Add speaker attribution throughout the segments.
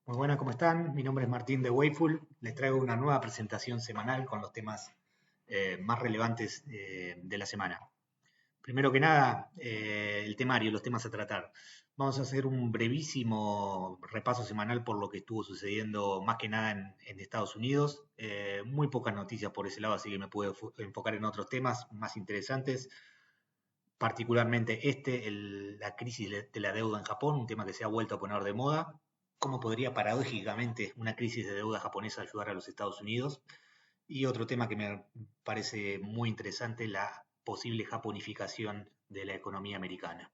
Speaker 1: Muy buenas, ¿cómo están? Mi nombre es Martín de Wayful. Les traigo una nueva presentación semanal con los temas más relevantes de la semana. Primero que nada, el temario, los temas a tratar. Vamos a hacer un brevísimo repaso semanal por lo que estuvo sucediendo más que nada en Estados Unidos. Muy pocas noticias por ese lado, así que me puedo enfocar en otros temas más interesantes, particularmente la crisis de la deuda en Japón, un tema que se ha vuelto a poner de moda. ¿Cómo podría paradójicamente una crisis de deuda japonesa ayudar a los Estados Unidos? Y otro tema que me parece muy interesante, la posible japonificación de la economía americana.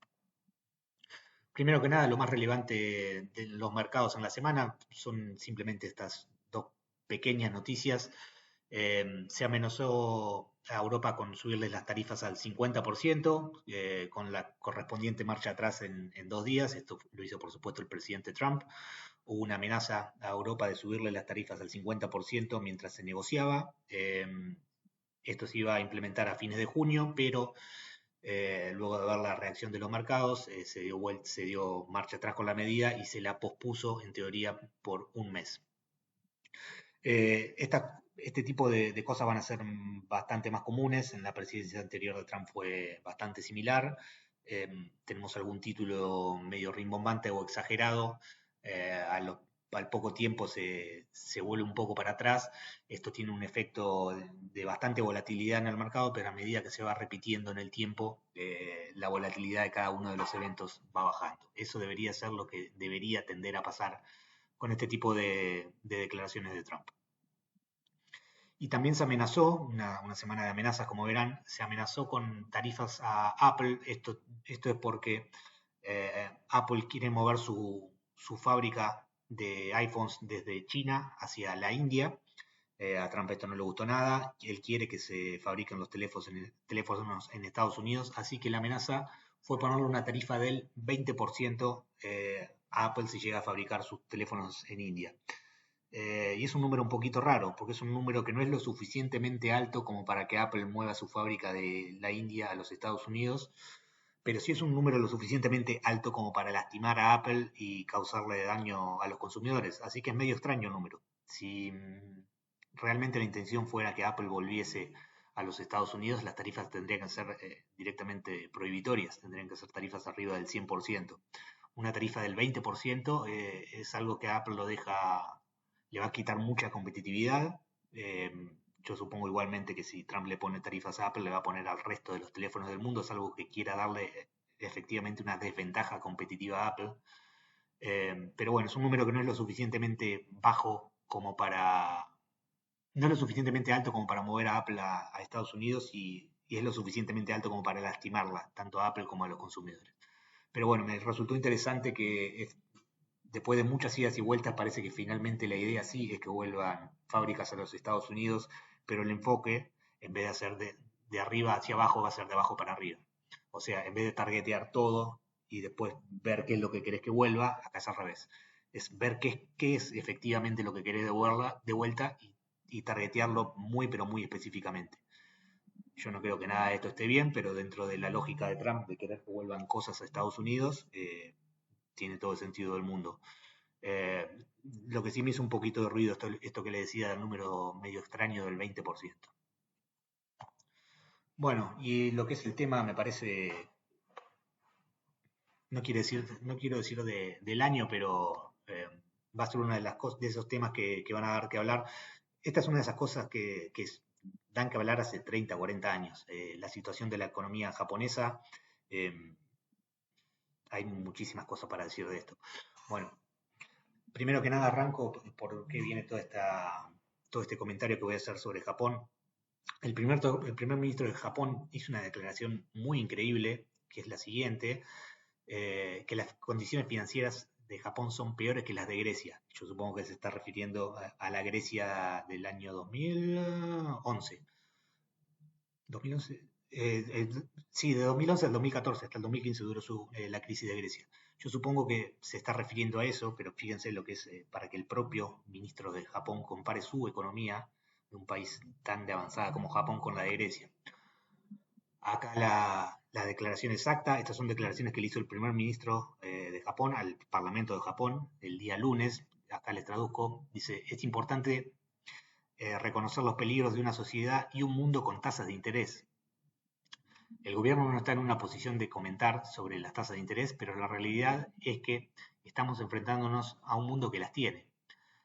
Speaker 1: Primero que nada, lo más relevante de los mercados en la semana son simplemente estas dos pequeñas noticias. Se amenazó a Europa con subirles las tarifas al 50%, con la correspondiente marcha atrás en 2 días. Esto lo hizo, por supuesto, el presidente Trump. Hubo una amenaza a Europa de subirle las tarifas al 50% mientras se negociaba. Esto se iba a implementar a fines de junio, pero luego de ver la reacción de los mercados, se dio marcha atrás con la medida y se la pospuso en teoría por un mes. Este tipo de cosas van a ser bastante más comunes. En la presidencia anterior de Trump fue bastante similar. Tenemos algún título medio rimbombante o exagerado. Al poco tiempo se vuelve un poco para atrás. Esto tiene un efecto de bastante volatilidad en el mercado, pero a medida que se va repitiendo en el tiempo, la volatilidad de cada uno de los eventos va bajando. Eso debería ser lo que debería tender a pasar con este tipo de declaraciones de Trump. Y también se amenazó, una semana de amenazas, como verán, se amenazó con tarifas a Apple. Esto es porque Apple quiere mover su fábrica de iPhones desde China hacia la India. A Trump esto no le gustó nada. Él quiere que se fabriquen los teléfonos en Estados Unidos. Así que la amenaza fue ponerle una tarifa del 20% a Apple si llega a fabricar sus teléfonos en India. Y es un número un poquito raro, porque es un número que no es lo suficientemente alto como para que Apple mueva su fábrica de la India a los Estados Unidos, pero sí es un número lo suficientemente alto como para lastimar a Apple y causarle daño a los consumidores. Así que es medio extraño el número. Si realmente la intención fuera que Apple volviese a los Estados Unidos, las tarifas tendrían que ser directamente prohibitorias, tendrían que ser tarifas arriba del 100%. Una tarifa del 20% es algo que a Apple le va a quitar mucha competitividad. Eh, yo supongo igualmente que si Trump le pone tarifas a Apple, le va a poner al resto de los teléfonos del mundo, es algo que quiera darle efectivamente una desventaja competitiva a Apple. Pero bueno, es un número que no es lo suficientemente bajo como para, no es lo suficientemente alto como para mover a Apple a Estados Unidos y es lo suficientemente alto como para lastimarla, tanto a Apple como a los consumidores. Pero bueno, me resultó interesante que después de muchas idas y vueltas parece que finalmente la idea sí es que vuelvan fábricas a los Estados Unidos, pero el enfoque, en vez de hacer de arriba hacia abajo, va a ser de abajo para arriba. O sea, en vez de targetear todo y después ver qué es lo que querés que vuelva, acá es al revés. Es ver qué es efectivamente lo que querés de vuelta y targetearlo muy, pero muy específicamente. Yo no creo que nada de esto esté bien, pero dentro de la lógica de Trump de querer que vuelvan cosas a Estados Unidos, tiene todo el sentido del mundo. Eh, lo que sí me hizo un poquito de ruido esto que le decía del número medio extraño del 20%. Bueno, y lo que es el tema me parece, no quiero decir del año, pero va a ser una de las cosas, de esos temas que van a dar que hablar. Esta es una de esas cosas que dan que hablar hace 30, 40 años. La situación de la economía japonesa, eh, hay muchísimas cosas para decir de esto. Bueno, primero que nada arranco por qué viene todo este comentario que voy a hacer sobre Japón. El primer ministro de Japón hizo una declaración muy increíble, que es la siguiente, que las condiciones financieras de Japón son peores que las de Grecia. Yo supongo que se está refiriendo a la Grecia del año 2011. 2011 sí, de 2011 al 2014, hasta el 2015 duró la crisis de Grecia. Yo supongo que se está refiriendo a eso, pero fíjense lo que es para que el propio ministro de Japón compare su economía de un país tan de avanzada como Japón con la de Grecia. Acá la declaración exacta, estas son declaraciones que le hizo el primer ministro de Japón al Parlamento de Japón el día lunes. acá les traduzco, dice, es importante reconocer los peligros de una sociedad y un mundo con tasas de interés. El gobierno no está en una posición de comentar sobre las tasas de interés, pero la realidad es que estamos enfrentándonos a un mundo que las tiene.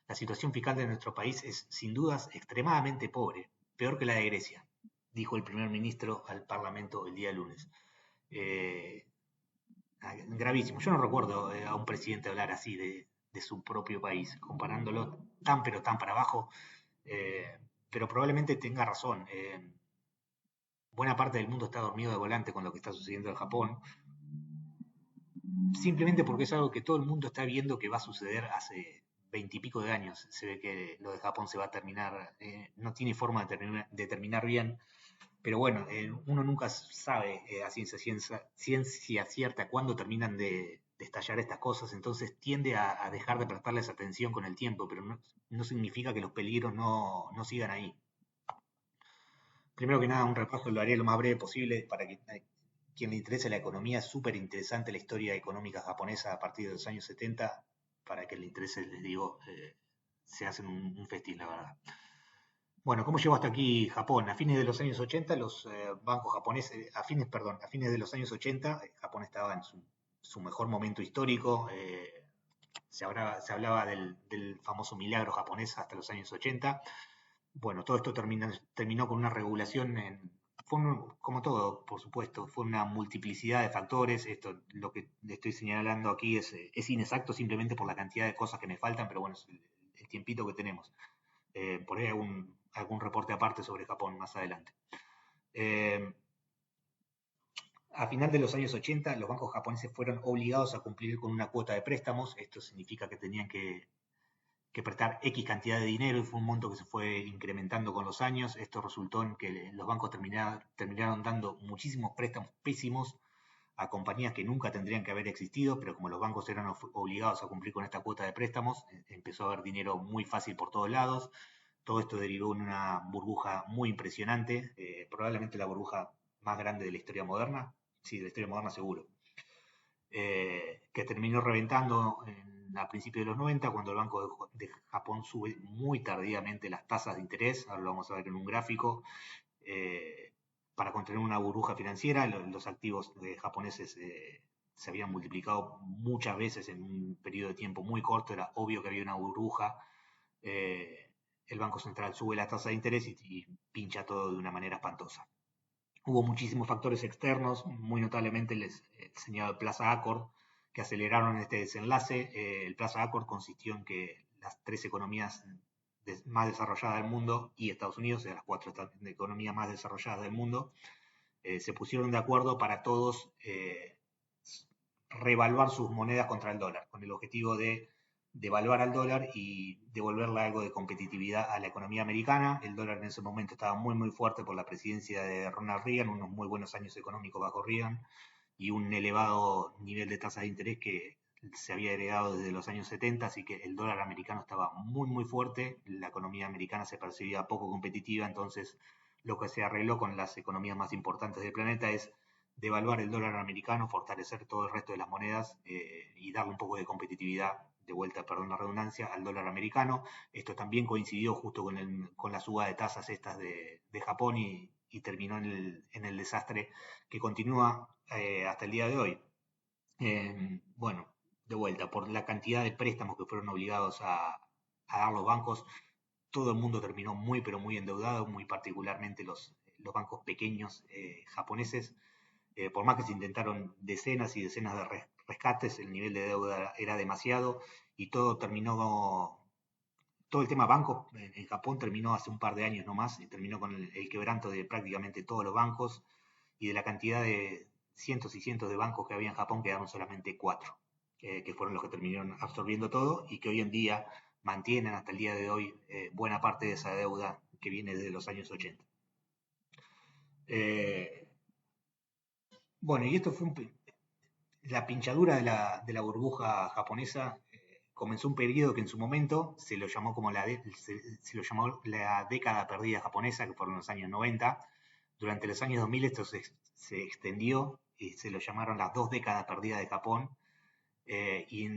Speaker 1: La situación fiscal de nuestro país es, sin dudas, extremadamente pobre, peor que la de Grecia, dijo el primer ministro al Parlamento el día lunes. Eh, Gravísimo. Yo no recuerdo a un presidente hablar así de su propio país, comparándolo tan pero tan para abajo, eh, pero probablemente tenga razón. Buena parte del mundo está dormido de volante con lo que está sucediendo en Japón, simplemente porque es algo que todo el mundo está viendo que va a suceder hace 20 y pico de años. Se ve que lo de Japón se va a terminar, no tiene forma de terminar bien, pero bueno, uno nunca sabe a ciencia cierta cuándo terminan de estallar estas cosas, entonces tiende a dejar de prestarles atención con el tiempo, pero no significa que los peligros no sigan ahí. Primero que nada, un repaso lo haré lo más breve posible para que quien le interese la economía. Es súper interesante la historia económica japonesa a partir de los años 70. Para que le interese, les digo, se hacen un festín, la verdad. Bueno, ¿cómo llegó hasta aquí Japón? A fines de los años 80, los bancos japoneses, a fines de los años 80, Japón estaba en su mejor momento histórico. Se hablaba del famoso milagro japonés hasta los años 80. Bueno, todo esto terminó con una regulación como todo, por supuesto, fue una multiplicidad de factores. Esto, lo que le estoy señalando aquí es inexacto simplemente por la cantidad de cosas que me faltan, pero bueno, es el tiempito que tenemos. Por ahí algún reporte aparte sobre Japón más adelante. Eh, a final de los años 80, los bancos japoneses fueron obligados a cumplir con una cuota de préstamos. Esto significa que tenían que prestar X cantidad de dinero y fue un monto que se fue incrementando con los años. Esto resultó en que los bancos terminaron dando muchísimos préstamos pésimos a compañías que nunca tendrían que haber existido, pero como los bancos eran obligados a cumplir con esta cuota de préstamos, empezó a haber dinero muy fácil por todos lados. Todo esto derivó en una burbuja muy impresionante, probablemente la burbuja más grande de la historia moderna, sí, de la historia moderna seguro, que terminó reventando a principios de los 90, cuando el Banco de Japón sube muy tardíamente las tasas de interés. Ahora lo vamos a ver en un gráfico. Para contener una burbuja financiera, los activos japoneses se habían multiplicado muchas veces en un periodo de tiempo muy corto. Era obvio que había una burbuja. El Banco Central sube la tasa de interés y pincha todo de una manera espantosa. Hubo muchísimos factores externos, muy notablemente el señalado de Plaza Accord, que aceleraron este desenlace. El Plaza Accord consistió en que las tres economías más desarrolladas del mundo y Estados Unidos, de las cuatro economías más desarrolladas del mundo, se pusieron de acuerdo para todos revaluar sus monedas contra el dólar, con el objetivo de devaluar al dólar y devolverle algo de competitividad a la economía americana. El dólar en ese momento estaba muy fuerte por la presidencia de Ronald Reagan, unos muy buenos años económicos bajo Reagan y un elevado nivel de tasas de interés que se había heredado desde los años 70, así que el dólar americano estaba muy fuerte, la economía americana se percibía poco competitiva, entonces lo que se arregló con las economías más importantes del planeta es devaluar el dólar americano, fortalecer todo el resto de las monedas y darle un poco de competitividad, de vuelta, perdón la redundancia, al dólar americano. Esto también coincidió justo con la suba de tasas estas de Japón y terminó en el desastre que continúa hasta el día de hoy. Bueno, de vuelta, por la cantidad de préstamos que fueron obligados a dar los bancos, todo el mundo terminó muy pero muy endeudado, muy particularmente los bancos pequeños japoneses. Por más que se intentaron decenas y decenas de rescates, el nivel de deuda era demasiado y todo el tema bancos en Japón terminó hace un par de años nomás, y terminó con el quebranto de prácticamente todos los bancos y de la cantidad de cientos y cientos de bancos que había en Japón quedaron solamente 4, que fueron los que terminaron absorbiendo todo y que hoy en día mantienen hasta el día de hoy buena parte de esa deuda que viene desde los años 80. Bueno, y esto fue la pinchadura de la burbuja japonesa. Comenzó un periodo que en su momento se lo llamó como se lo llamó la década perdida japonesa, que fueron los años 90. Durante los años 2000 esto se extendió y se lo llamaron las 2 décadas perdidas de Japón. Y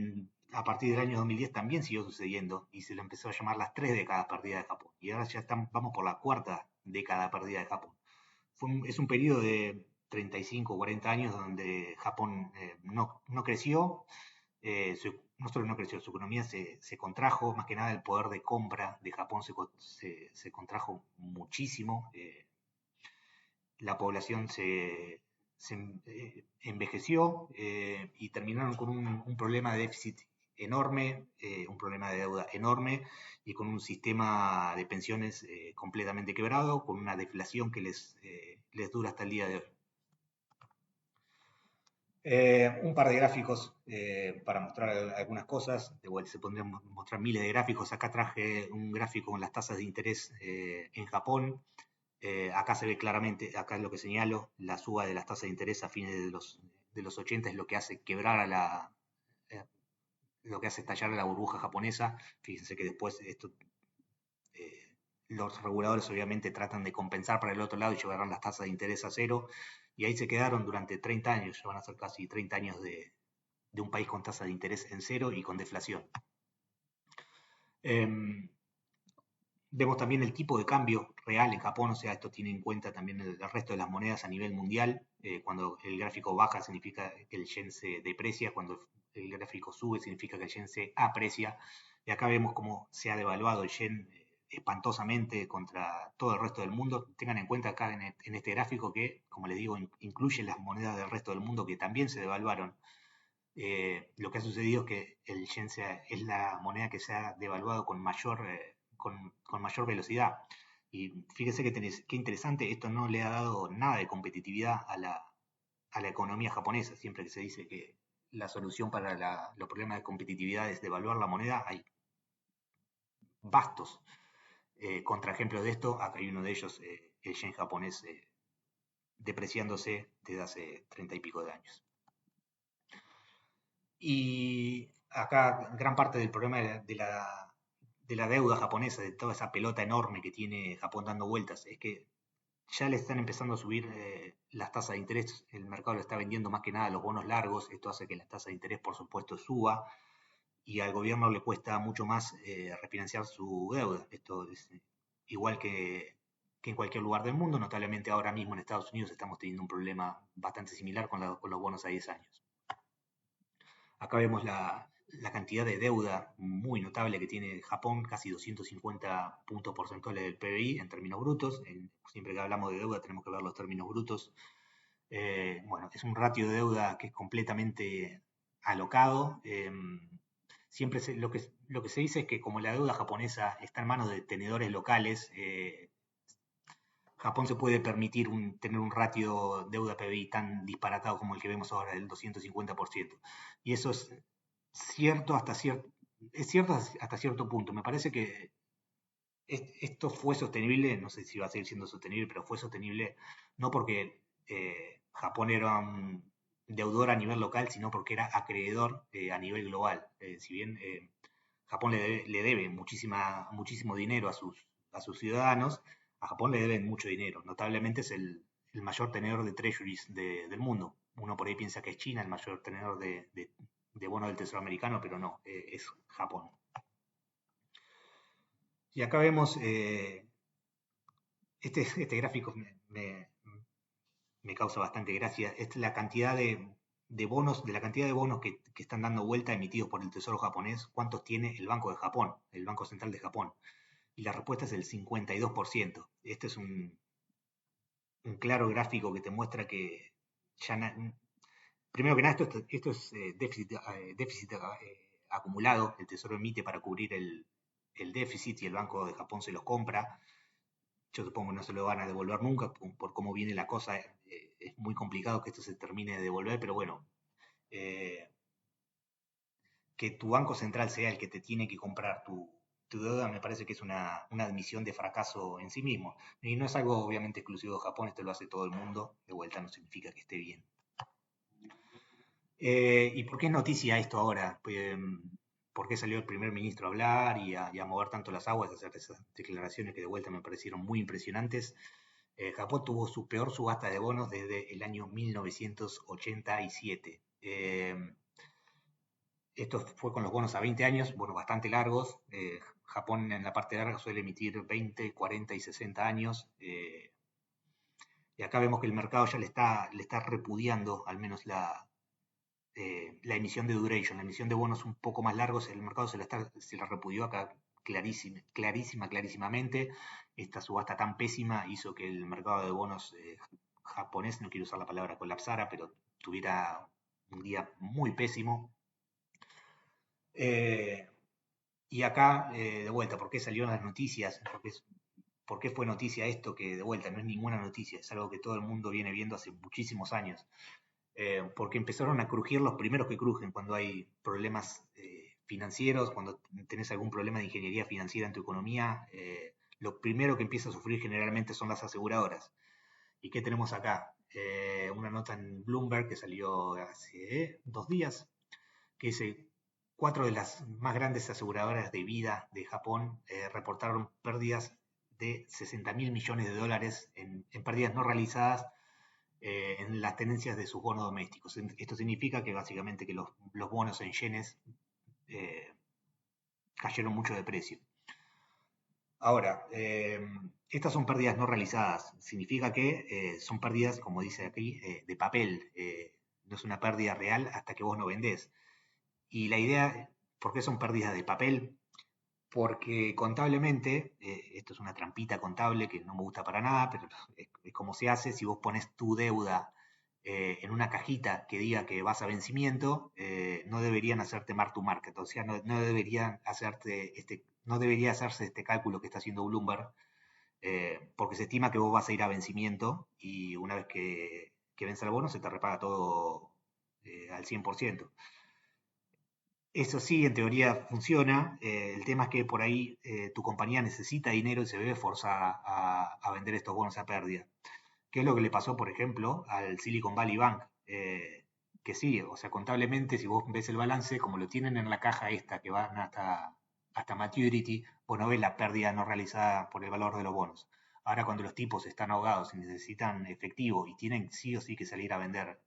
Speaker 1: a partir del año 2010 también siguió sucediendo y se lo empezó a llamar las 3 décadas perdidas de Japón. Y ahora ya vamos por la 4ª década perdida de Japón. Es un periodo de 35 o 40 años donde Japón no creció, no solo no creció, su economía se contrajo, más que nada el poder de compra de Japón se contrajo muchísimo, la población envejeció y terminaron con un problema de déficit enorme, un problema de deuda enorme y con un sistema de pensiones completamente quebrado, con una deflación que les dura hasta el día de hoy. Un par de gráficos para mostrar algunas cosas. De vuelta se podrían mostrar miles de gráficos. Acá traje un gráfico con las tasas de interés en Japón. Acá se ve claramente, acá es lo que señalo, la suba de las tasas de interés a fines de los 80 es lo que hace quebrar eh, lo que hace estallar a la burbuja japonesa. Fíjense que después eh, los reguladores obviamente tratan de compensar para el otro lado y llevarán las tasas de interés a cero. Y ahí se quedaron durante 30 años, ya van a ser casi 30 años de un país con tasa de interés en cero y con deflación. Vemos también el tipo de cambio real en Japón, o sea, esto tiene en cuenta también el resto de las monedas a nivel mundial. Cuando el gráfico baja significa que el yen se deprecia, cuando el gráfico sube significa que el yen se aprecia. Y acá vemos cómo se ha devaluado el yen espantosamente contra todo el resto del mundo. Tengan en cuenta acá en este gráfico que, como les digo, incluye las monedas del resto del mundo que también se devaluaron. Lo que ha sucedido es que el yen es la moneda que se ha devaluado con mayor velocidad. Y fíjese qué interesante, esto no le ha dado nada de competitividad a la economía japonesa. Siempre que se dice que la solución para los problemas de competitividad es devaluar la moneda, hay vastos contraejemplos de esto. Acá hay uno de ellos, el yen japonés, depreciándose desde hace 30 y pico de años. Y acá gran parte del problema de la deuda japonesa, de toda esa pelota enorme que tiene Japón dando vueltas, es que ya le están empezando a subir las tasas de interés. El mercado lo está vendiendo más que nada los bonos largos. Esto hace que la tasa de interés, por supuesto, suba y al gobierno le cuesta mucho más refinanciar su deuda. Esto es igual que en cualquier lugar del mundo. Notablemente ahora mismo en Estados Unidos estamos teniendo un problema bastante similar con los bonos a 10 años. Acá vemos la cantidad de deuda muy notable que tiene Japón, casi 250 puntos porcentuales del PBI en términos brutos. Siempre que hablamos de deuda tenemos que ver los términos brutos. Bueno, es un ratio de deuda que es completamente alocado. Siempre lo que se dice es que como la deuda japonesa está en manos de tenedores locales, Japón se puede permitir tener un ratio deuda-PBI tan disparatado como el que vemos ahora, del 250%. Y eso es cierto hasta cierto punto. Me parece que esto fue sostenible, no sé si va a seguir siendo sostenible, pero fue sostenible no porque Japón era un deudor a nivel local, sino porque era acreedor a nivel global. Si bien Japón le debe muchísimo dinero a sus ciudadanos, a Japón le deben mucho dinero. Notablemente es el mayor tenedor de treasuries del mundo. Uno por ahí piensa que es China el mayor tenedor de bonos del Tesoro americano, pero no, es Japón. Y acá vemos, este gráfico me causa bastante gracia. Esta es la cantidad de bonos, de la cantidad de bonos que están dando vuelta emitidos por el Tesoro japonés, ¿cuántos tiene el Banco de Japón, el Banco Central de Japón? Y la respuesta es el 52%. Este es un claro gráfico que te muestra que ya primero que nada, esto es déficit acumulado. El Tesoro emite para cubrir el déficit y el Banco de Japón se los compra. Yo supongo que no se lo van a devolver nunca por cómo viene la cosa. Es muy complicado que esto se termine de devolver, pero bueno, que tu banco central sea el que te tiene que comprar tu deuda me parece que es una admisión de fracaso en sí mismo. Y no es algo obviamente exclusivo de Japón, esto lo hace todo el mundo. De vuelta no significa que esté bien. ¿Y por qué es noticia esto ahora? ¿Por qué salió el primer ministro a hablar y a mover tanto las aguas, a hacer esas declaraciones que de vuelta me parecieron muy impresionantes? Japón tuvo su peor subasta de bonos desde el año 1987. Esto fue con los bonos a 20 años, bueno, bastante largos. Japón en la parte larga suele emitir 20, 40 y 60 años. Y acá vemos que el mercado ya le está repudiando al menos la emisión de duration, la emisión de bonos un poco más largos. El mercado se la repudió acá clarísimamente. Esta subasta tan pésima hizo que el mercado de bonos japonés, no quiero usar la palabra colapsara, pero tuviera un día muy pésimo. Y acá, de vuelta, ¿por qué salieron las noticias? ¿Por qué fue noticia esto? Que de vuelta no es ninguna noticia, es algo que todo el mundo viene viendo hace muchísimos años. Porque empezaron a crujir los primeros que crujen cuando hay problemas financieros, cuando tenés algún problema de ingeniería financiera en tu economía. Lo primero que empieza a sufrir generalmente son las aseguradoras. ¿Y qué tenemos acá? Una nota en Bloomberg que salió hace 2 días, que dice: cuatro de las más grandes aseguradoras de vida de Japón reportaron pérdidas de 60 mil millones de dólares en pérdidas no realizadas en las tenencias de sus bonos domésticos. Esto significa que básicamente que los bonos en yenes eh, cayeron mucho de precio. Ahora, estas son pérdidas no realizadas. Significa que son pérdidas, como dice aquí, de papel. No es una pérdida real hasta que vos no vendés. Y la idea, ¿por qué son pérdidas de papel? Porque contablemente, esto es una trampita contable que no me gusta para nada, pero es como se hace. Si vos pones tu deuda en una cajita que diga que vas a vencimiento, no deberían hacerte mark to market, o sea, no deberían no debería hacerse este cálculo que está haciendo Bloomberg, porque se estima que vos vas a ir a vencimiento y una vez que vence el bono se te repaga todo al 100%. Eso sí, en teoría funciona. El tema es que por ahí tu compañía necesita dinero y se ve forzada a vender estos bonos a pérdida. ¿Qué es lo que le pasó, por ejemplo, al Silicon Valley Bank? Que sí, o sea, contablemente, si vos ves el balance, como lo tienen en la caja esta, que van hasta maturity, vos no ves la pérdida no realizada por el valor de los bonos. Ahora, cuando los tipos están ahogados y necesitan efectivo y tienen sí o sí que salir a vender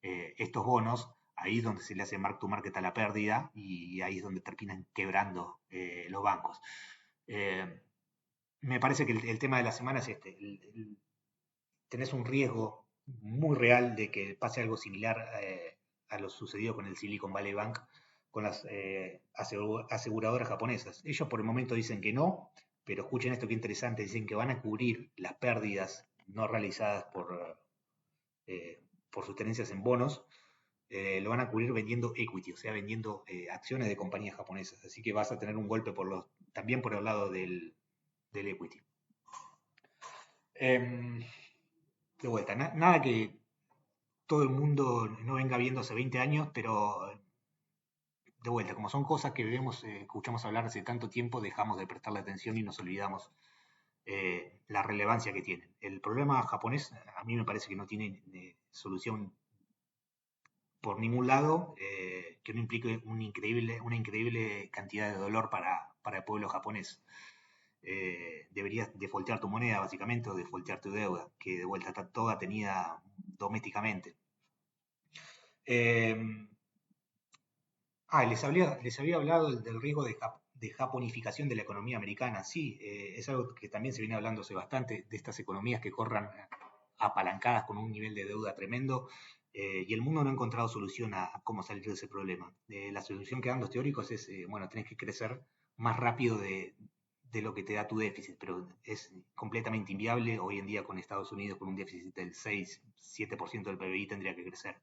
Speaker 1: estos bonos, ahí es donde se le hace mark to market a la pérdida y ahí es donde terminan quebrando los bancos. Eh, Me parece que el tema de la semana es este. Tenés un riesgo muy real de que pase algo similar a lo sucedido con el Silicon Valley Bank, con las aseguradoras japonesas. Ellos por el momento dicen que no, pero escuchen esto que interesante, dicen que van a cubrir las pérdidas no realizadas por sus tenencias en bonos, lo van a cubrir vendiendo equity, o sea, vendiendo acciones de compañías japonesas. Así que vas a tener un golpe también por el lado del equity. De vuelta, nada que todo el mundo no venga viendo hace 20 años, pero de vuelta, como son cosas que vemos, escuchamos hablar hace tanto tiempo, dejamos de prestarle atención y nos olvidamos la relevancia que tienen. El problema japonés a mí me parece que no tiene solución por ningún lado que no implique una increíble cantidad de dolor para el pueblo japonés. Deberías defoltear tu moneda básicamente o defoltear tu deuda, que de vuelta está toda tenida domésticamente. Les había hablado del riesgo de japonificación de la economía americana. Sí, es algo que también se viene hablando hace bastante, de estas economías que corran apalancadas con un nivel de deuda tremendo, y el mundo no ha encontrado solución a cómo salir de ese problema. La solución que dan los teóricos es, bueno, tenés que crecer más rápido de lo que te da tu déficit, pero es completamente inviable. Hoy en día con Estados Unidos, con un déficit del 6-7% del PBI, tendría que crecer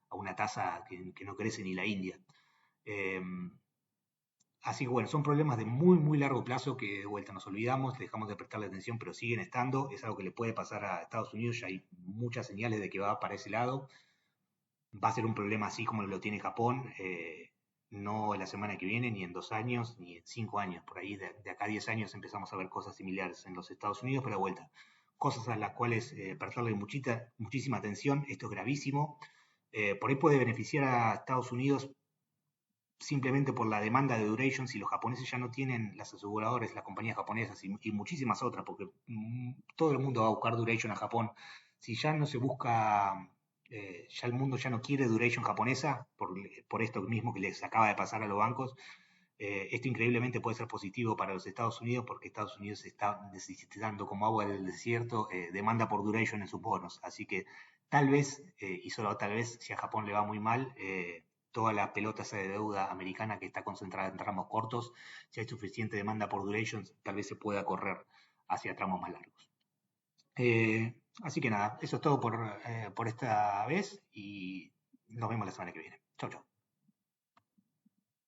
Speaker 1: a una tasa que no crece ni la India. Así que bueno, son problemas de muy largo plazo que de vuelta nos olvidamos, dejamos de prestarle atención, pero siguen estando. Es algo que le puede pasar a Estados Unidos, ya hay muchas señales de que va para ese lado. Va a ser un problema así como lo tiene Japón, no la semana que viene, ni en 2 años, ni en 5 años. Por ahí de acá a 10 años empezamos a ver cosas similares en los Estados Unidos, pero de vuelta, cosas a las cuales prestarle muchísima atención. Esto es gravísimo. Por ahí puede beneficiar a Estados Unidos simplemente por la demanda de duration. Si los japoneses ya no tienen, las aseguradoras, las compañías japonesas y muchísimas otras, porque todo el mundo va a buscar duration a Japón, si ya no se busca Ya el mundo ya no quiere duration japonesa por esto mismo que les acaba de pasar a los bancos. Esto increíblemente puede ser positivo para los Estados Unidos porque Estados Unidos está necesitando como agua del desierto demanda por duration en sus bonos. Así que tal vez, y solo tal vez, si a Japón le va muy mal, toda la pelota de deuda americana que está concentrada en tramos cortos, si hay suficiente demanda por duration, tal vez se pueda correr hacia tramos más largos. Así que nada, eso es todo por esta vez y nos vemos la semana que viene. Chau, chau.